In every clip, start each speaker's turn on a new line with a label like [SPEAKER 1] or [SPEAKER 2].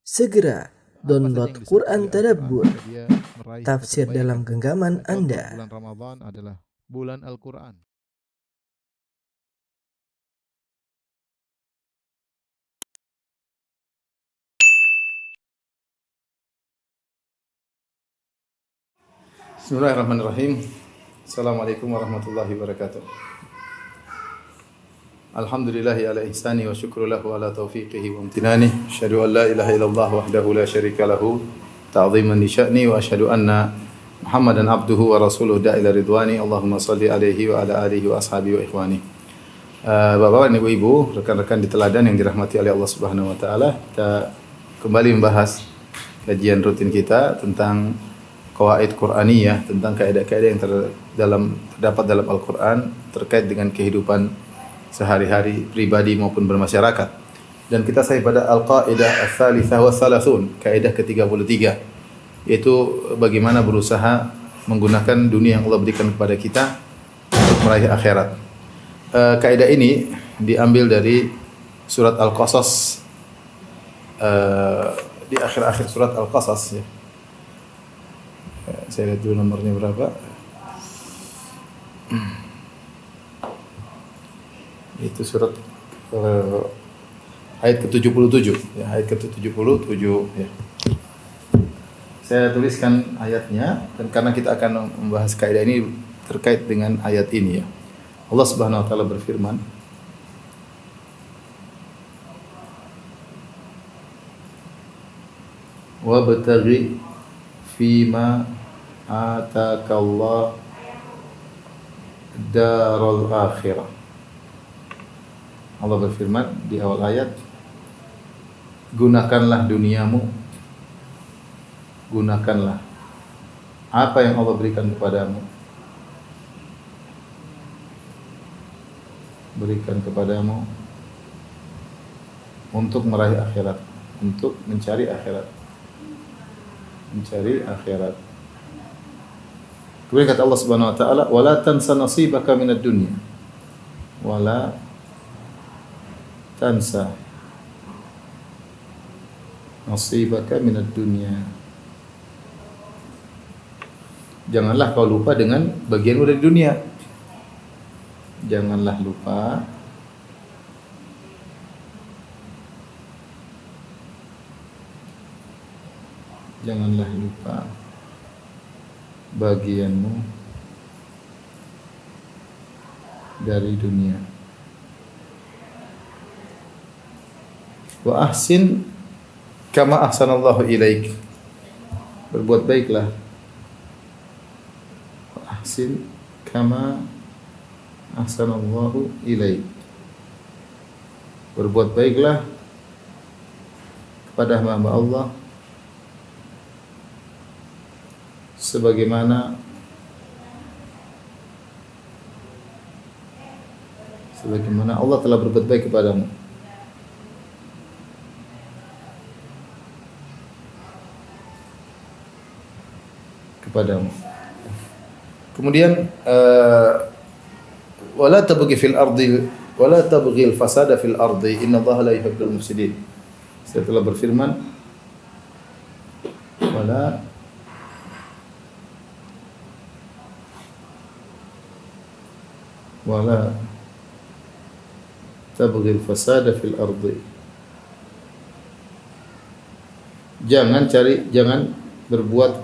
[SPEAKER 1] Segera download Quran Tadabbur,
[SPEAKER 2] dia meraih
[SPEAKER 1] tafsir
[SPEAKER 2] kebaikan.
[SPEAKER 1] dalam genggaman
[SPEAKER 2] Contoh,
[SPEAKER 1] Anda.
[SPEAKER 2] bulan Ramadan adalah bulan Al-Quran.
[SPEAKER 3] Bismillahirrahmanirrahim. Assalamualaikum warahmatullahi wabarakatuh. Alhamdulillahi ala ihsani wa syukru lahu ala taufiqihi wa amtinani. Asyhadu an la ilaha illallah wahdahu la syarika lahu ta'ziman li sya'ni wa asyhadu anna Muhammadan abduhu wa rasuluhu da'ila ridwani. Allahumma salli alaihi wa ala alihi wa ashabihi wa ikhwani. Bapak-bapak dan ibu-ibu, rekan-rekan di teladan yang dirahmati oleh Allah Subhanahu wa taala, kita kembali membahas kajian rutin kita tentang qawaid Qur'aniyah, tentang kaidah-kaidah yang terdapat dalam Al-Qur'an terkait dengan kehidupan sehari-hari pribadi maupun bermasyarakat. Dan kita sampai pada al-qaidah ats-tsalitsah wa tsalasun, kaidah ke-33, yaitu bagaimana berusaha menggunakan dunia yang Allah berikan kepada kita untuk meraih akhirat. Kaidah ini diambil dari surat Al-Qasas, di akhir-akhir surat Al-Qasas ya. Saya lihat dulu nomornya berapa. Itu surat ayat ke-77 ya, ayat ke-77 ya. Saya tuliskan ayatnya dan karena kita akan membahas kaidah ini terkait dengan ayat ini ya. Allah Subhanahu wa taala berfirman, "Wabtaghi fima atakallah darul akhirah." Allah berfirman di awal ayat, gunakanlah duniamu, gunakanlah apa yang Allah berikan kepadamu, berikan kepadamu untuk meraih akhirat, untuk mencari akhirat, mencari akhirat. Kemudian kata Allah Subhanahu wa taala, "Wala tansa nasibaka minad dunya." Wala tansa nasibaka minad dunya. Janganlah kau lupa dengan bagianmu dari dunia. Janganlah lupa bagianmu dari dunia. Wa ahsin kama ahsanallahu ilaik. Berbuat baiklah. Wa ahsin kama ahsanallahu ilaik. Berbuat baiklah kepada hamba Allah sebagaimana Allah telah berbuat baik kepadamu. Kemudian wala tabghi fil ardi wala tabghil fasada fil ardi innallaha la yuhibbul mufsidin. Saya telah berfirman, wala tabghil fasada fil ardi. Jangan berbuat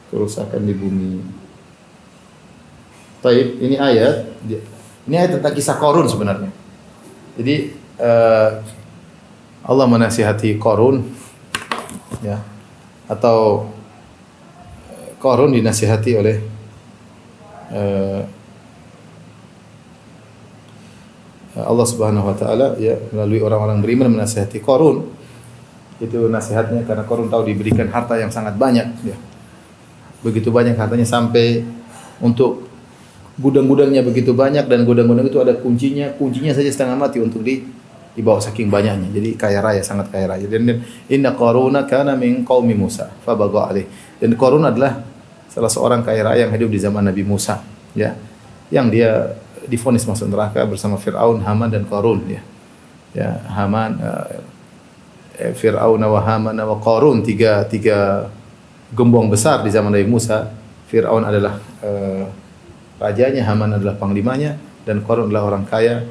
[SPEAKER 3] kerusakan di bumi. Taib, ini ayat tentang kisah Qarun sebenarnya. Jadi Allah menasihati Qarun ya, atau Qarun dinasihati oleh Allah Subhanahu wa taala ya, melalui orang-orang beriman menasihati Qarun. Itu nasihatnya karena Qarun tahu diberikan harta yang sangat banyak ya. Begitu banyak hartanya sampai untuk gudang-gudangnya begitu banyak, dan gudang-gudang itu ada kuncinya saja setengah mati untuk dibawa saking banyaknya. Jadi kaya raya, sangat kaya raya. Dan inna Qaruna kana min qaumi Musa fabagha alaih. Dan Qarun adalah salah seorang kaya raya yang hidup di zaman Nabi Musa ya, yang dia divonis masuk neraka bersama Firaun, Haman dan Qarun ya. ya, Haman, Fir'aun wa Haman wa Qarun, tiga gembong besar di zaman Nabi Musa. Fir'aun adalah rajanya, Haman adalah panglimanya, dan Qarun adalah orang kaya.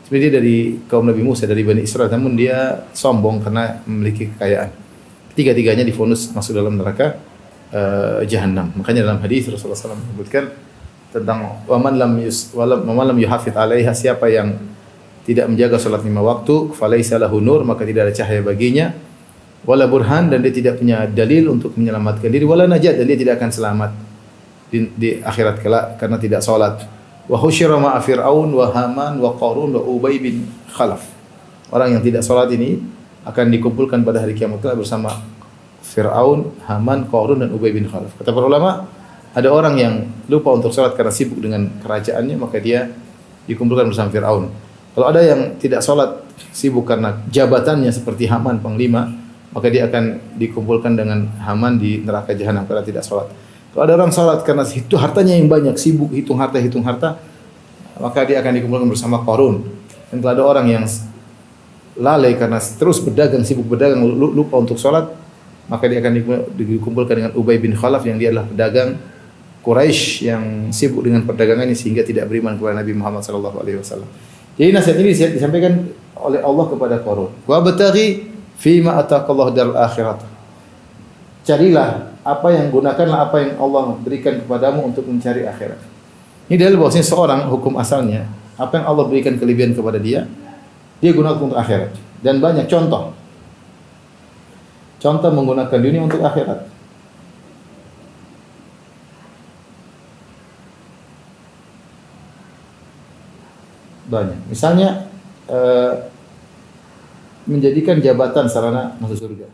[SPEAKER 3] Sebenarnya dia dari kaum Nabi Musa, dari Bani Israel, namun dia sombong karena memiliki kekayaan. Tiga-tiganya divonis masuk dalam neraka Jahannam. Makanya dalam hadis Rasulullah SAW menyebutkan tentang waman lam yuhafid 'alaiha, siapa yang tidak menjaga salat 5 waktu, falaisa lahu nur, maka tidak ada cahaya baginya, wala burhan, dan dia tidak punya dalil untuk menyelamatkan diri, wala najat, dan dia tidak akan selamat di akhirat kelak karena tidak salat. Wa husyira ma'a Fir'aun wa Haman wa Qarun wa Ubay bin Khalaf. Orang yang tidak salat ini akan dikumpulkan pada hari kiamat kelak bersama Fir'aun, Haman, Qarun, dan Ubay bin Khalaf. Kata para ulama, ada orang yang lupa untuk salat karena sibuk dengan kerajaannya, maka dia dikumpulkan bersama Fir'aun. Kalau ada yang tidak salat sibuk karena jabatannya seperti Haman panglima, maka dia akan dikumpulkan dengan Haman di neraka Jahannam karena tidak salat. Kalau ada orang salat karena itu hartanya yang banyak, sibuk hitung harta, maka dia akan dikumpulkan bersama Qarun. Dan kalau ada orang yang lalai karena terus berdagang, sibuk berdagang, lupa untuk salat, maka dia akan dikumpulkan dengan Ubay bin Khalaf yang dia adalah pedagang Quraisy yang sibuk dengan perdagangannya sehingga tidak beriman kepada Nabi Muhammad sallallahu alaihi wasallam. Jadi nasihat ini disampaikan oleh Allah kepada Qarun. Wa bataghi fima ataqallahu darul akhirat. Carilah gunakanlah apa yang Allah berikan kepadamu untuk mencari akhirat. Ini dalil bahwasanya seorang hukum asalnya, apa yang Allah berikan kelebihan kepada dia, dia gunakan untuk akhirat. Dan banyak contoh menggunakan dunia untuk akhirat. Banyak. Misalnya menjadikan jabatan sarana masuk surga.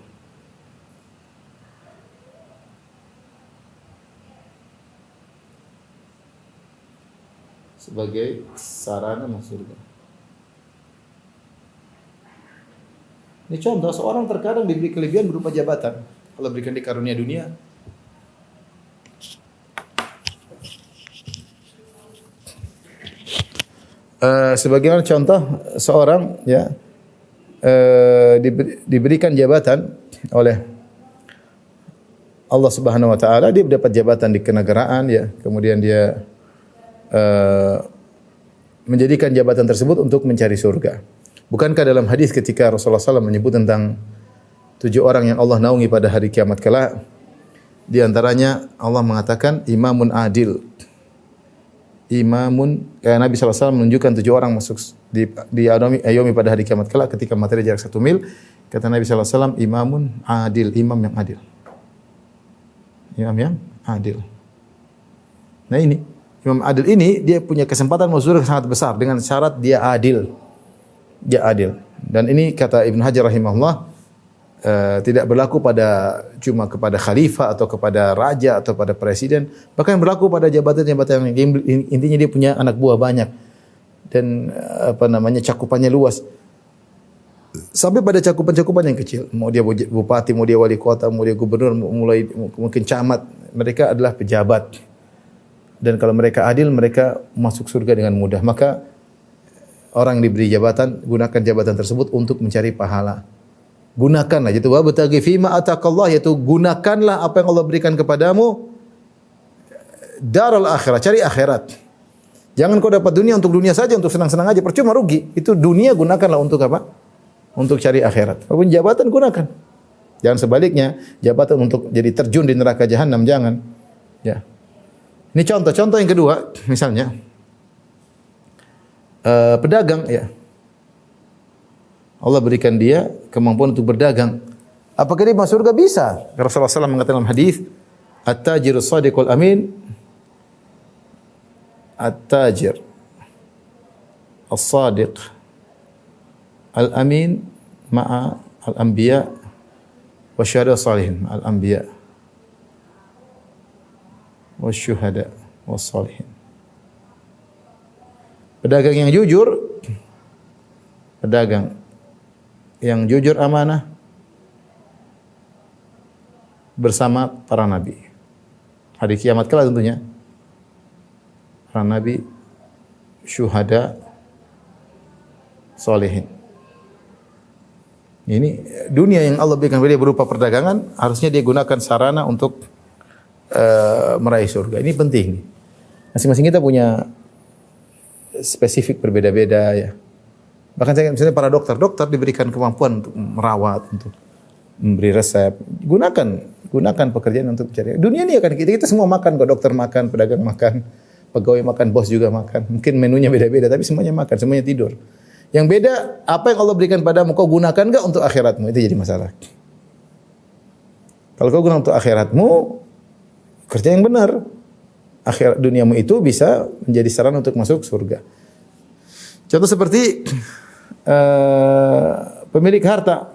[SPEAKER 3] Sebagai sarana masuk surga. Ini contoh, seorang terkadang diberi kelebihan berupa jabatan. Allah berikan dia karunia dunia. Sebagaimana contoh seorang ya diberikan jabatan oleh Allah Subhanahu wa taala, dia dapat jabatan di kenegaraan ya, kemudian dia menjadikan jabatan tersebut untuk mencari surga. Bukankah dalam hadis ketika Rasulullah SAW menyebut tentang 7 orang yang Allah naungi pada hari kiamat kelak, di antaranya Allah mengatakan imamun adil. Kayak Nabi SAW menunjukkan 7 orang masuk di ayomi pada hari kiamat kelak ketika materi jarak 1 mil. Kata Nabi SAW, imamun adil, imam yang adil. Imam yang adil. Nah ini, imam adil ini dia punya kesempatan masuk surga sangat besar dengan syarat dia adil. Dia adil. Dan ini kata Ibn Hajar rahimahullah tidak berlaku cuma kepada khalifah atau kepada raja atau pada presiden, bahkan berlaku pada jabatan-jabatan yang intinya dia punya anak buah banyak dan cakupannya luas. Sampai pada cakupan-cakupan yang kecil, mau dia bupati, mau dia wali kota, mau dia gubernur, mulai mungkin camat, mereka adalah pejabat. Dan kalau mereka adil, mereka masuk surga dengan mudah. Maka orang yang diberi jabatan, gunakan jabatan tersebut untuk mencari pahala. Gunakanlah, yaitu wa bataghi fima ataqallah, yaitu gunakanlah apa yang Allah berikan kepadamu darul akhirah, cari akhirat. Jangan kau dapat dunia untuk dunia saja, untuk senang-senang aja, percuma, rugi. Itu dunia gunakanlah untuk apa? Untuk cari akhirat. Walaupun jabatan gunakan. Jangan sebaliknya, jabatan untuk jadi terjun di neraka Jahannam, jangan. Ya. Ini contoh yang kedua, misalnya pedagang ya. Allah berikan dia kemampuan untuk berdagang. Apakah dia masuk surga? Bisa. Rasulullah SAW mengatakan dalam hadis, "At-tajir as-sadiqul amin, at-tajir as-sadiq al-amin ma'a al-anbiya wa syuhada salihin." Al-anbiya wa syuhada wa salihin. Pedagang yang jujur amanah bersama para nabi. Hari kiamat kelak tentunya. Para nabi, syuhada, salihin. Ini dunia yang Allah berikan kepada dia berupa perdagangan, harusnya dia gunakan sarana untuk meraih surga. Ini penting. Masing-masing kita punya spesifik berbeda-beda ya. Bahkan saya misalnya para dokter diberikan kemampuan untuk merawat, untuk memberi resep. Gunakan pekerjaan untuk mencari. Dunia ini akan kita semua makan kok, dokter makan, pedagang makan, pegawai makan, bos juga makan. Mungkin menunya beda-beda tapi semuanya makan, semuanya tidur. Yang beda apa yang Allah berikan padamu kau gunakan enggak untuk akhiratmu, itu jadi masalah. Kalau kau gunakan untuk akhiratmu, kerja yang benar. Akhirat duniamu itu bisa menjadi sarana untuk masuk surga. Contoh seperti pemilik harta.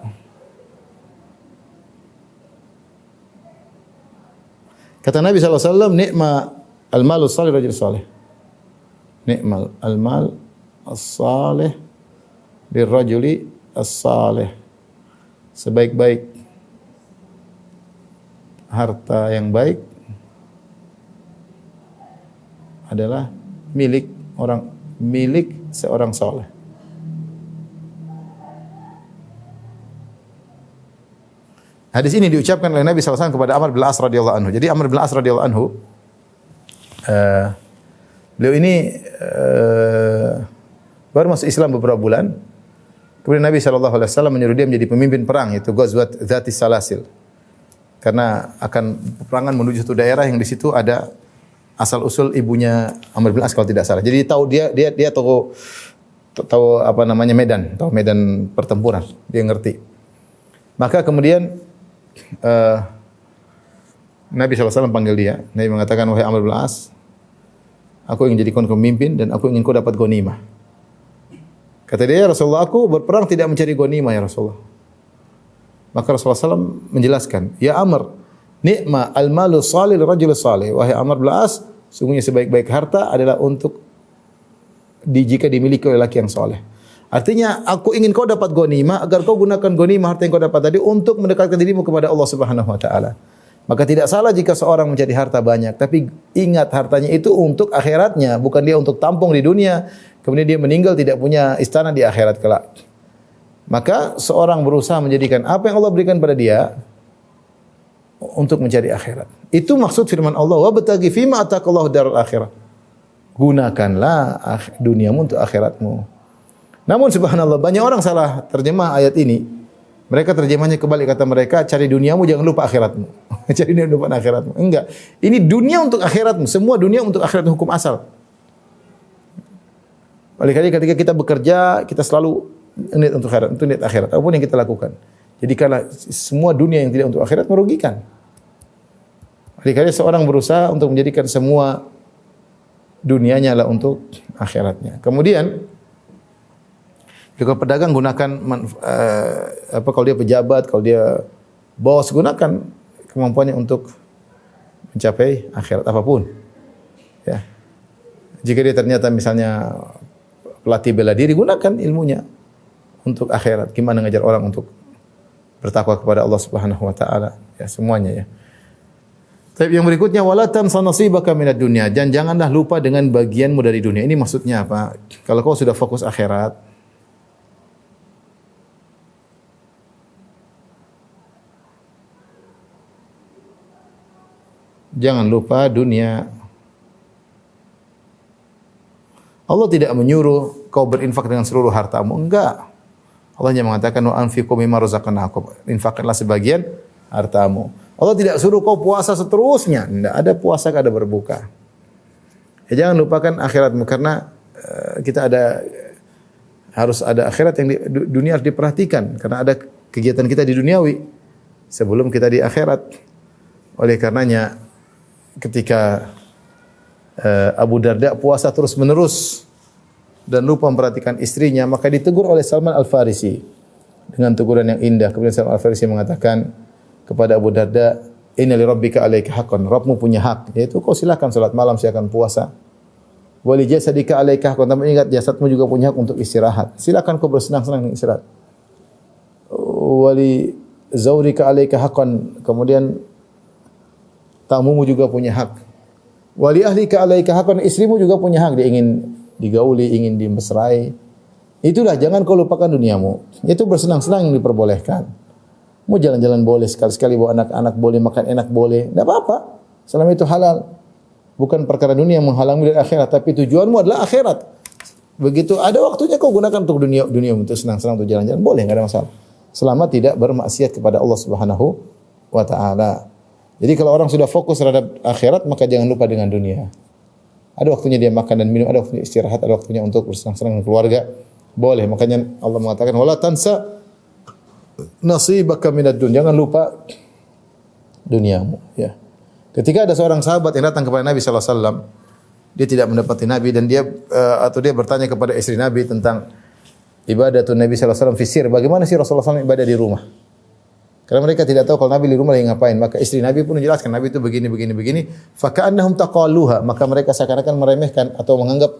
[SPEAKER 3] Kata Nabi SAW, ni'ma al-malu salih rajul salih. Ni'mal al-mal as-salih lirrajuli as-salih. Sebaik-baik harta yang baik adalah milik seorang saleh. Hadis ini diucapkan oleh Nabi SAW kepada Amr bin As radhiyallahu anhu. Jadi Amr bin As radhiyallahu anhu, beliau ini baru masuk Islam beberapa bulan. Kemudian Nabi SAW menyuruh dia menjadi pemimpin perang, yaitu Ghazwat Dzatis Salasil. Karena akan peperangan menuju satu daerah yang di situ ada asal usul ibunya Amr bin As kalau tidak salah. Jadi dia tahu apa namanya medan pertempuran, dia ngerti. Maka kemudian Nabi SAW panggil dia. Nabi mengatakan, wahai Amr bin As, aku ingin jadikan kau pemimpin dan aku ingin kau dapat ghanimah. Kata dia, ya Rasulullah, aku berperang tidak mencari ghanimah ya Rasulullah. Maka Rasulullah SAW menjelaskan, ya Amr, ni'ma al-malu salih lirajul salih. Wahai Amr bin As, sungguhnya sebaik-baik harta adalah untuk jika dimiliki oleh laki yang saleh. Artinya, aku ingin kau dapat ghanimah agar kau gunakan ghanimah harta yang kau dapat tadi untuk mendekatkan dirimu kepada Allah Subhanahu wa taala. Maka tidak salah jika seorang mencari harta banyak, tapi ingat hartanya itu untuk akhiratnya, bukan dia untuk tampung di dunia, kemudian dia meninggal tidak punya istana di akhirat kelak. Maka seorang berusaha menjadikan apa yang Allah berikan pada dia untuk mencari akhirat. Itu maksud firman Allah, wabtaghi fima ataqallahu darul akhirah. Gunakanlah duniamu untuk akhiratmu. Namun subhanallah, banyak orang salah terjemah ayat ini. Mereka terjemahnya kebalik, kata mereka, cari duniamu jangan lupa akhiratmu. Cari dunia lupa akhiratmu. Enggak. Ini dunia untuk akhiratmu, semua dunia untuk akhirat, hukum asal. Oleh karena ketika kita bekerja, kita selalu niat untuk akhirat, untuk niat akhirat, apapun yang kita lakukan. Jadi kalau semua dunia yang tidak untuk akhirat merugikan. Oleh karena seorang berusaha untuk menjadikan semua dunianya adalah untuk akhiratnya. Kemudian kalau pedagang gunakan kalau dia pejabat, kalau dia bos, gunakan kemampuannya untuk mencapai akhirat apapun. Ya. Jika dia ternyata misalnya pelatih bela diri, gunakan ilmunya untuk akhirat. Gimana ngajar orang untuk bertakwa kepada Allah Subhanahu wa taala, ya semuanya ya. Tapi yang berikutnya, wala tansa nasibaka minad dunya. Dan janganlah lupa dengan bagianmu dari dunia. Ini maksudnya apa? Kalau kau sudah fokus akhirat, jangan lupa dunia. Allah tidak menyuruh kau berinfak dengan seluruh hartamu. Enggak. Allah hanya mengatakan, wa anfiqu mimma razaqnakum. Infakkanlah sebagian hartamu. Allah tidak suruh kau puasa seterusnya. Enggak, ada puasa, ada berbuka. Ya, jangan lupakan akhiratmu karena kita harus ada akhirat yang dunia harus diperhatikan karena ada kegiatan kita di duniawi sebelum kita di akhirat. Oleh karenanya ketika Abu Darda puasa terus-menerus dan lupa memperhatikan istrinya, maka ditegur oleh Salman Al-Farisi dengan teguran yang indah. Kemudian Salman Al-Farisi mengatakan kepada Abu Darda, inna li rabbika alaika haqqan. Rabbmu punya hak, yaitu kau silakan salat malam, silakan puasa. Wa li jasadika alaika haqqan. Tapi ingat jasadmu juga punya hak untuk istirahat. Silakan kau bersenang-senang dengan istirahat. Wa li zawrika alaika haqqan. Kemudian tamumu juga punya hak. Wa li ahlika alaika haqqan. Istrimu juga punya hak, dia ingin digauli, ingin dimesrai, Itulah, jangan kau lupakan duniamu. Itu bersenang-senang yang diperbolehkan. Mau jalan-jalan boleh, sekali-sekali bawa anak-anak boleh, makan enak boleh, tidak apa-apa. Selama itu halal. Bukan perkara dunia yang menghalangi dari akhirat, tapi tujuanmu adalah akhirat. Begitu ada waktunya kau gunakan untuk dunia untuk senang-senang, untuk jalan-jalan, boleh, enggak ada masalah. Selama tidak bermaksiat kepada Allah Subhanahu wa taala. Jadi kalau orang sudah fokus terhadap akhirat, maka jangan lupa dengan dunia. Ada waktunya dia makan dan minum, ada waktunya istirahat, ada waktunya untuk bersenang-senang dengan keluarga. Boleh, makanya Allah mengatakan wala tansa nasibaka minad dunya. Jangan lupa duniamu, ya. Ketika ada seorang sahabat yang datang kepada Nabi sallallahu alaihi wasallam, dia tidak mendapati Nabi dan dia bertanya kepada istri Nabi tentang ibadatun Nabi sallallahu alaihi wasallam fisir. Bagaimana sih Rasulullah SAW ibadah di rumah? Karena mereka tidak tahu kalau Nabi di rumah lagi ngapain. Maka istri Nabi pun menjelaskan Nabi itu begini. Faka'annahum taqalluha. Maka mereka seakan-akan meremehkan atau menganggap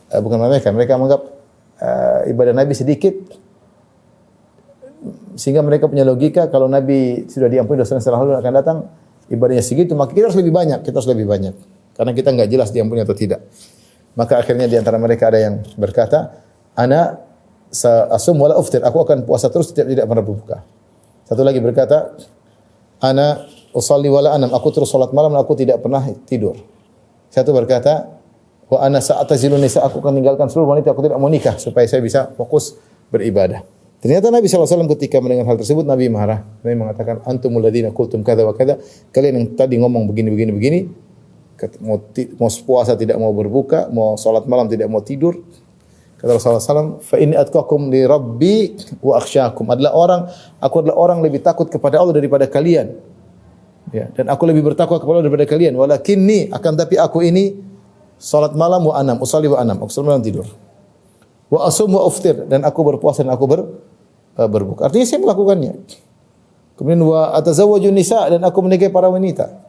[SPEAKER 3] bukan meremehkan, mereka menganggap ibadah Nabi sedikit, sehingga mereka punya logika kalau Nabi sudah diampuni dosa yang lalu akan datang, ibadahnya segitu, maka kita harus lebih banyak, karena kita enggak jelas diampuni atau tidak. Maka akhirnya di antara mereka ada yang berkata, ana asum wala uftir, aku akan puasa terus tidak pernah berbuka. Satu lagi berkata, ana usalli wala anam, aku terus salat malam dan aku tidak pernah tidur. Satu berkata, wa ana sa'atazilun nisa, aku akan tinggalkan seluruh wanita, aku tidak mau nikah supaya saya bisa fokus beribadah. Ternyata Nabi SAW ketika mendengar hal tersebut, Nabi marah. Nabi mengatakan, antumul ladzina qultum kadza wa kadza, kalian yang tadi ngomong begini, mau puasa tidak mau berbuka, mau salat malam tidak mau tidur. Kata Rasulullah SAW, fa inni atqakum li rabbi wa akhsyakum, aku adalah orang lebih takut kepada Allah daripada kalian. Ya, dan aku lebih bertakwa kepada Allah daripada kalian. Walakinni, akan tapi aku ini salat malam wa anam, usalli wa anam, aku salat malam tidur. Wa asum wa uftir, dan aku berpuasa dan aku berbuka. Artinya saya melakukannya. Kemudian wa atazawwaju nisa, dan aku menikahi para wanita.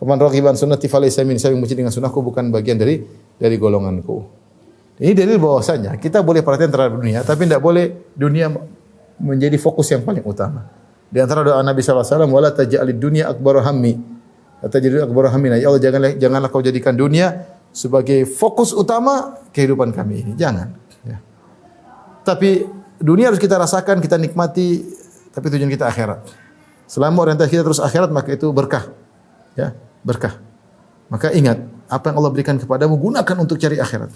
[SPEAKER 3] Faman raghiban sunnati falaysa minni, saya benci dengan sunnahku, bukan bagian dari golonganku. Ini dalil bahwasanya kita boleh perhatian terhadap dunia, tapi tidak boleh dunia menjadi fokus yang paling utama. Di antara doa Nabi sallallahu alaihi wasallam, wala taj'alid dunya akbaru hammi. Taj'alid akbaru hammina. Ya Allah, janganlah kau jadikan dunia sebagai fokus utama kehidupan kami ini. Jangan. Ya. Tapi dunia harus kita rasakan, kita nikmati, tapi tujuan kita akhirat. Selama orientasi kita terus akhirat, maka itu berkah. Ya, berkah. Maka ingat, apa yang Allah berikan kepadamu, gunakan untuk cari akhirat.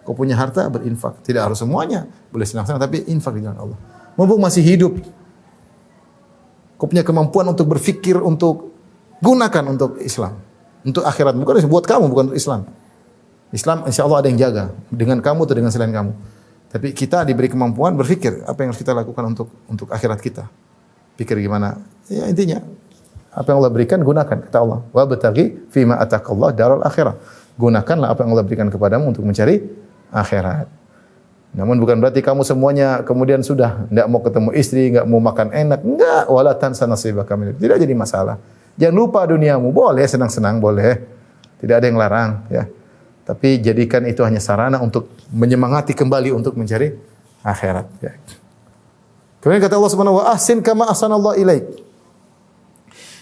[SPEAKER 3] Kau punya harta, berinfak. Tidak harus semuanya, boleh senang-senang, tapi infak di jalan Allah. Mumpung masih hidup, kau punya kemampuan untuk berfikir, untuk gunakan untuk Islam, untuk akhirat. Bukan buat kamu, bukan untuk Islam. Islam insya Allah ada yang jaga, dengan kamu atau dengan selain kamu. Tapi kita diberi kemampuan berfikir apa yang harus kita lakukan untuk akhirat kita. Pikir gimana? Ya intinya apa yang Allah berikan gunakan, kata Allah. Wa bataghi fima ataqallah daral akhirah. Gunakanlah apa yang Allah berikan kepadamu untuk mencari akhirat. Namun bukan berarti kamu semuanya kemudian sudah tidak mau ketemu istri, enggak mau makan enak, enggak, wala tansa nasibaka min. Tidak jadi masalah. Jangan lupa duniamu, boleh senang-senang, boleh. Tidak ada yang larang, ya. Tapi jadikan itu hanya sarana untuk menyemangati kembali untuk mencari akhirat, ya. Kemudian kata Allah Subhanahu wa ahsin kama ahsanallahu ilaik.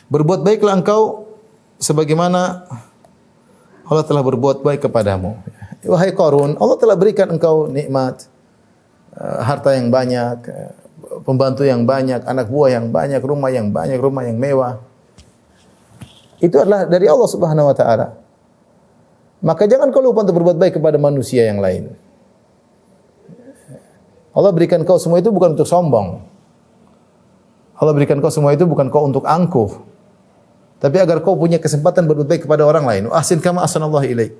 [SPEAKER 3] Berbuat baiklah engkau sebagaimana Allah telah berbuat baik kepadamu. Wahai Qarun, Allah telah berikan engkau nikmat, harta yang banyak, pembantu yang banyak, anak buah yang banyak, rumah yang banyak, rumah yang mewah. Itu adalah dari Allah Subhanahu wa taala. Maka jangan kau lupa untuk berbuat baik kepada manusia yang lain. Allah berikan kau semua itu bukan untuk sombong. Allah berikan kau semua itu bukan kau untuk angkuh. Tapi agar kau punya kesempatan berbuat baik kepada orang lain. Ahsin kama ahsanallahu ilaik.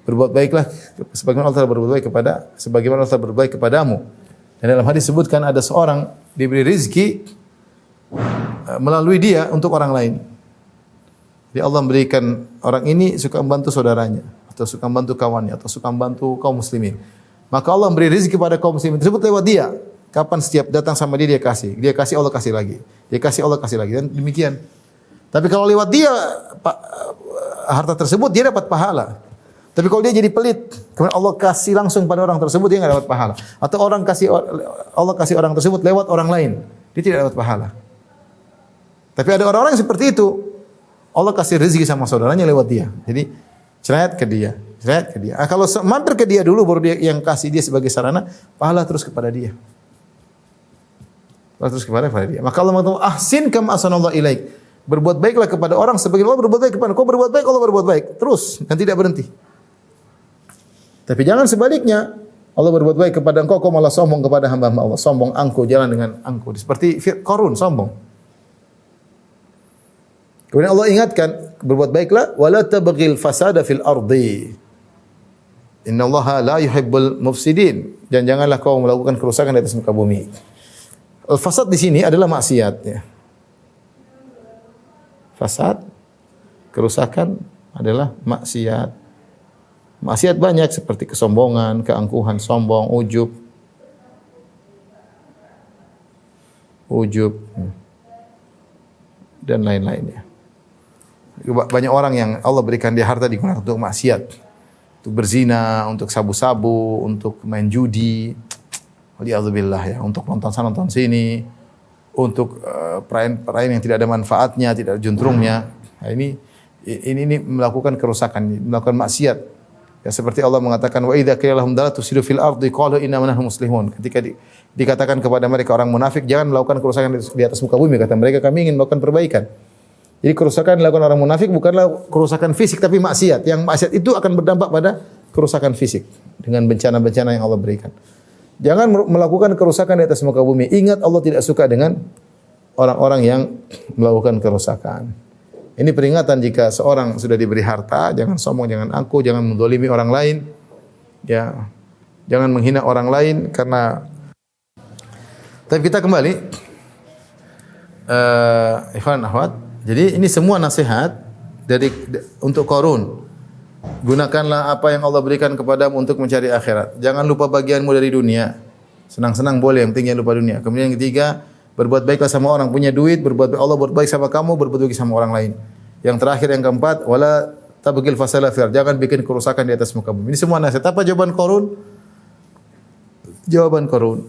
[SPEAKER 3] Berbuat baiklah sebagaimana Allah telah berbuat baik kepadamu. Dan dalam hadis disebutkan ada seorang diberi rezeki melalui dia untuk orang lain. Jadi Allah memberikan orang ini suka membantu saudaranya, atau suka membantu kawannya, atau suka membantu kaum muslimin. Maka Allah memberi rezeki kepada kaum muslimin tersebut lewat dia. Kapan setiap datang sama dia kasih. Dia kasih, Allah kasih lagi. Dia kasih, Allah kasih lagi. Dan demikian. Tapi kalau lewat dia harta tersebut dia dapat pahala. Tapi kalau dia jadi pelit, kemudian Allah kasih langsung pada orang tersebut, dia enggak dapat pahala. Atau Allah kasih orang tersebut lewat orang lain, dia tidak dapat pahala. Tapi ada orang-orang yang seperti itu. Allah kasih rezeki sama saudaranya lewat dia. Jadi cerayat ke dia. Seret ke dia. Kalau mampir ke dia dulu baru dia yang kasih dia sebagai sarana, pahala terus kepada dia. Pahala terus kepada dia. Maka Allah mengatakan ahsin kama ahsanallahu ilaik. Berbuat baiklah kepada orang sebagai Allah berbuat baik kepada kau, berbuat baik Allah berbuat baik. Terus dan tidak berhenti. Tapi jangan sebaliknya. Allah berbuat baik kepada engkau, kau malah sombong kepada hamba-hamba Allah. Sombong angkuh, jalan dengan angkuh. Seperti Qarun sombong. Kemudian Allah ingatkan, berbuat baiklah wala tabghil fasada fil ardi. Innallaha la yuhibbul mufsidin. Dan janganlah kau melakukan kerusakan di atas muka bumi. Al-fasad di sini adalah maksiat ya. Fasad, kerusakan adalah maksiat. Maksiat banyak seperti kesombongan, keangkuhan, sombong, ujub dan lain-lainnya. Banyak orang yang Allah berikan dia harta digunakan untuk maksiat, untuk berzina, untuk sabu-sabu, untuk main judi, waliyadzubillah ya, untuk nonton sana nonton sini, untuk perayaan yang tidak ada manfaatnya, tidak ada juntrungnya. Nah, ini melakukan kerusakan, melakukan maksiat. Ya seperti Allah mengatakan wa idza qila lahum la tusidu fil ardi qalu inna nahnu muslimun. Ketika dikatakan kepada mereka orang munafik jangan melakukan kerusakan di atas muka bumi, kata mereka kami ingin melakukan perbaikan. Jadi kerusakan dilakukan orang munafik bukanlah kerusakan fisik tapi maksiat. Yang maksiat itu akan berdampak pada kerusakan fisik dengan bencana-bencana yang Allah berikan. Jangan melakukan kerusakan di atas muka bumi. Ingat Allah tidak suka dengan orang-orang yang melakukan kerusakan. Ini peringatan jika seorang sudah diberi harta, jangan sombong, jangan angkuh, jangan mendolimi orang lain, ya, jangan menghina orang lain karena. Tapi kita kembali, ikhwan akhwat. Jadi ini semua nasihat untuk Qarun. Gunakanlah apa yang Allah berikan kepadamu untuk mencari akhirat. Jangan lupa bagianmu dari dunia. Senang-senang boleh, yang penting jangan lupa dunia. Kemudian yang ketiga, berbuat baiklah sama orang, punya duit, berbuat baik, Allah berbuat baik sama kamu, berbuat baik sama orang lain. Yang terakhir yang keempat, wala tabghil fasala fil, jangan bikin kerusakan di atas muka bumi. Ini semua nasihat. Apa jawaban Qarun? Jawaban Qarun,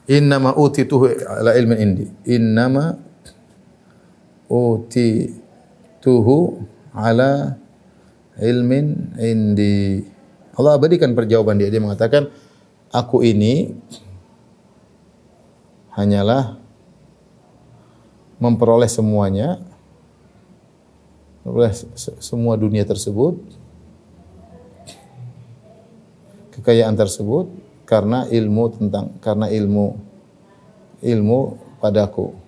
[SPEAKER 3] innama utituhu ala ilmin indi. Innama utituhu ala ilmin indi. Allah abadikan perjawaban dia. Dia mengatakan, aku ini hanyalah memperoleh semuanya, memperoleh semua dunia tersebut, kekayaan tersebut karena ilmu padaku.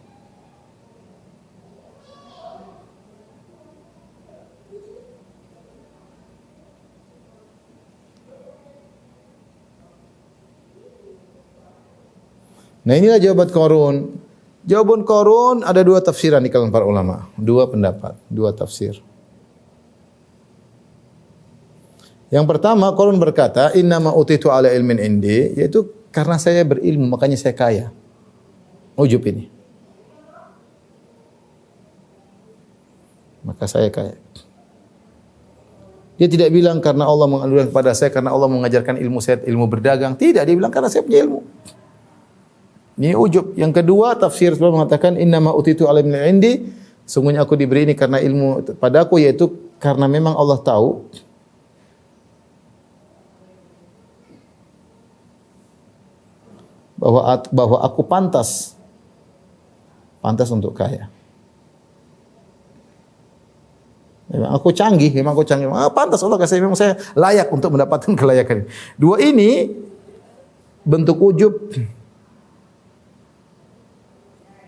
[SPEAKER 3] Nah inilah jawaban Qarun. Jawaban Qarun ada dua tafsiran di kalangan para ulama, dua pendapat, dua tafsir. Yang pertama Qarun berkata, innama utitu ala ilmin indi, yaitu karena saya berilmu makanya saya kaya. Ujub ini. Maka saya kaya. Dia tidak bilang karena Allah menganugerahkan kepada saya, karena Allah mengajarkan ilmu saya, ilmu berdagang. Tidak, dia bilang karena saya punya ilmu. Ini ujub. Yang kedua, tafsir sebelum mengatakan innama utitu ala ilmin indi, sungguhnya aku diberi ini karena ilmu padaku, yaitu karena memang Allah tahu bahwa aku pantas untuk kaya. Memang aku canggih, pantas Allah kasih, memang saya layak untuk mendapatkan kelayakan ini. Dua ini bentuk ujub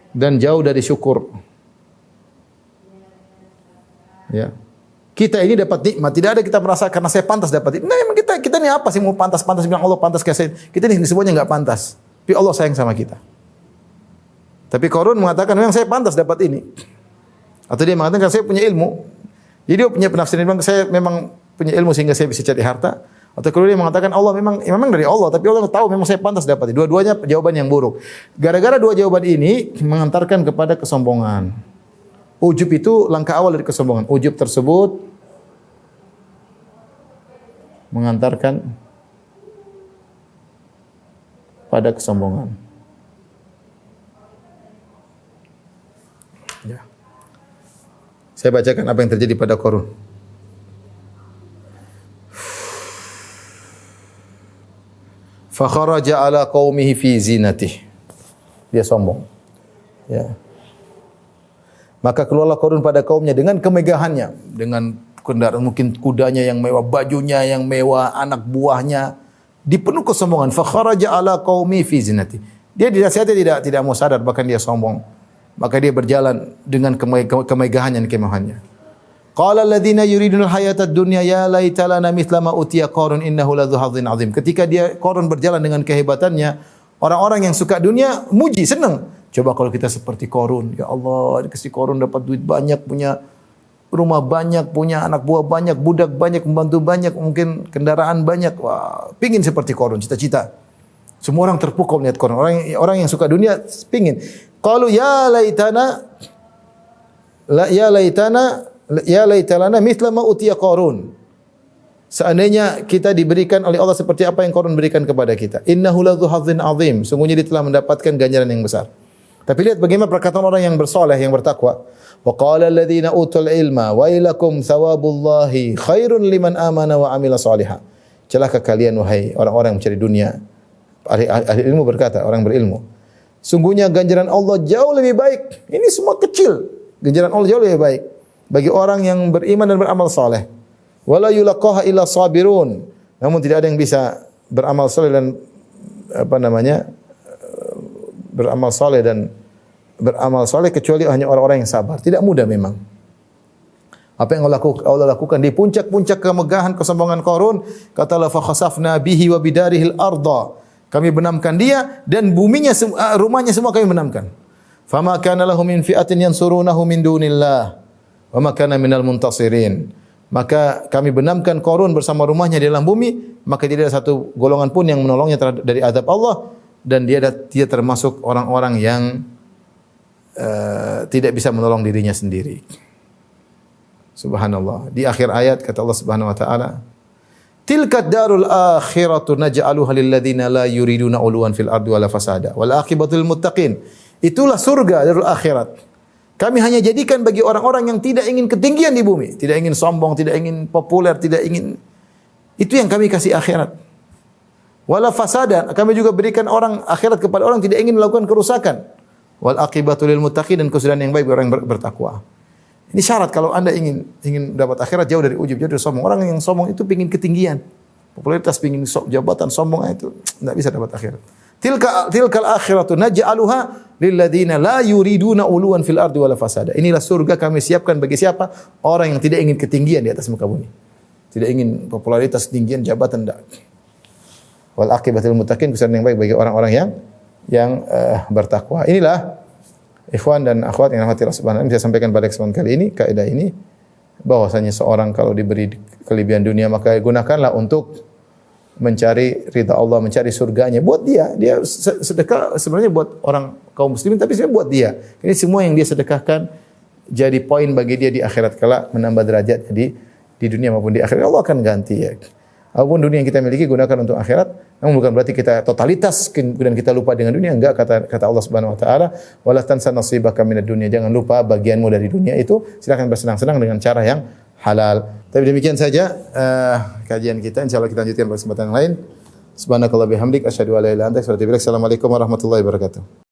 [SPEAKER 3] dan jauh dari syukur. Ya. Kita ini dapat nikmat, tidak ada kita merasa karena saya pantas dapat ini. Nah, emang kita ini apa sih mau pantas bilang Allah pantas kasih. Kita ini semuanya enggak pantas. Tapi Allah sayang sama kita. Tapi Qarun mengatakan memang saya pantas dapat ini. Atau dia mengatakan saya punya ilmu. Jadi dia punya penafsiran, saya memang punya ilmu sehingga saya bisa cari harta. Atau kedua dia mengatakan Allah memang dari Allah, tapi Allah tahu memang saya pantas dapat. Dua-duanya jawaban yang buruk. Gara-gara dua jawaban ini mengantarkan kepada kesombongan. Ujub itu langkah awal dari kesombongan. Ujub tersebut mengantarkan pada kesombongan. Saya bacakan apa yang terjadi pada Qarun. Fa kharaja ala qaumihi fi zinatihi. Dia sombong. Ya. Maka keluarlah Qarun pada kaumnya dengan kemegahannya, dengan kendaraan mungkin kudanya yang mewah, bajunya yang mewah, anak buahnya dipenuh kesombongan. Fa kharaja ala qaumi fi zinati. Dia dinasihati tidak mau sadar, bahkan dia sombong. Maka dia berjalan dengan kemegahannya dan kemahannya. Qala alladziina yuriduna al-hayata ad-dunya ya laita lana mithla ma utiya Qarun innahu ladzu hadzin azim. Ketika Qarun berjalan dengan kehebatannya, orang-orang yang suka dunia muji, senang. Coba kalau kita seperti Qarun, ya Allah, dikasih Qarun dapat duit banyak, punya rumah banyak, punya anak buah banyak, budak banyak, membantu banyak, mungkin kendaraan banyak. Wah, pingin seperti Qarun, cita-cita. Semua orang terpukau melihat Qarun. Orang yang suka dunia pingin. Qalu ya laitana mithla ma utiya Qarun. Seandainya kita diberikan oleh Allah seperti apa yang Qarun berikan kepada kita. Innahu ladzu hadzin azim. Sungguhnya dia telah mendapatkan ganjaran yang besar. Tapi lihat bagaimana perkataan orang yang bersoleh, yang bertakwa. Wa qala alladziina utul ilma wailakum thawabullahi khairun liman amana wa amila shalihan. Celaka kalian wahai orang-orang yang mencari dunia. Ahli ilmu berkata, orang berilmu. Sungguhnya ganjaran Allah jauh lebih baik. Ini semua kecil. Ganjaran Allah jauh lebih baik bagi orang yang beriman dan beramal saleh. Wala yulaqaha illa sabirun. Namun tidak ada yang bisa beramal saleh dan beramal saleh kecuali hanya orang-orang yang sabar. Tidak mudah memang. Apa yang Allah lakukan di puncak-puncak kemegahan kesombongan Qarun, kata la fa khasafna bihi wa bidarihil arda. Kami benamkan dia dan buminya, rumahnya semua kami benamkan. Fama kana lahu min fi'atin yansurunahu min dunillah wa ma kana minal muntasirin. Maka kami benamkan Qarun bersama rumahnya di dalam bumi, maka tidak ada satu golongan pun yang menolongnya dari azab Allah, dan dia termasuk orang-orang yang tidak bisa menolong dirinya sendiri. Subhanallah. Di akhir ayat kata Allah Subhanahu wa taala, tilka darul akhiratu naj'aluha lil ladzina la yuriduna uluwan fil ardi wala fasada wal aqibatul muttaqin. Itulah surga darul akhirat. Kami hanya jadikan bagi orang-orang yang tidak ingin ketinggian di bumi, tidak ingin sombong, tidak ingin populer, tidak ingin. Itu yang kami kasih akhirat. Wala fasada, kami juga berikan orang akhirat kepada orang yang tidak ingin melakukan kerusakan. Wal aqibatul lil muttaqin, dan kesudahan yang baik bagi orang yang bertakwa. Ini syarat kalau Anda ingin dapat akhirat, jauh dari ujub, jauh dari sombong. Orang yang sombong itu pingin ketinggian. Popularitas, pingin jabatan, sombong itu enggak bisa dapat akhirat. Tilkal akhiratu naj'aluha lil ladzina la yuriduna uluwan fil ardi wala fasada. Inilah surga kami siapkan bagi siapa? Orang yang tidak ingin ketinggian di atas muka bumi. Tidak ingin popularitas, ketinggian, jabatan, enggak. Wal aqibatul muttaqin, kesudahan yang baik bagi orang-orang yang bertakwa. Inilah ikhwan dan akhwat yang rahmati Allah Subhanahu wa taala, saya sampaikan pada kesempatan kali ini, kaidah ini bahwasanya seorang kalau diberi kelebihan dunia maka gunakanlah untuk mencari ridha Allah, mencari surganya. Buat dia sedekah sebenarnya buat orang kaum muslimin, tapi sebenarnya buat dia. Ini semua yang dia sedekahkan jadi poin bagi dia di akhirat kelak, menambah derajat di dunia maupun di akhirat. Allah akan ganti ya. Apapun dunia yang kita miliki gunakan untuk akhirat. Namun bukan berarti kita totalitas kemudian kita lupa dengan dunia. Enggak, kata Allah Subhanahu wa taala, wala tansa nasibaka minad dunya. Jangan lupa bagianmu dari dunia itu. Silakan bersenang-senang dengan cara yang halal. Tapi demikian saja kajian kita. Insyaallah kita lanjutkan pada kesempatan lain. Subhanakallah bihamdik asyhadu an la ilaha illa anta astaghfiruka wa atubu ilaik. Assalamualaikum warahmatullahi wabarakatuh.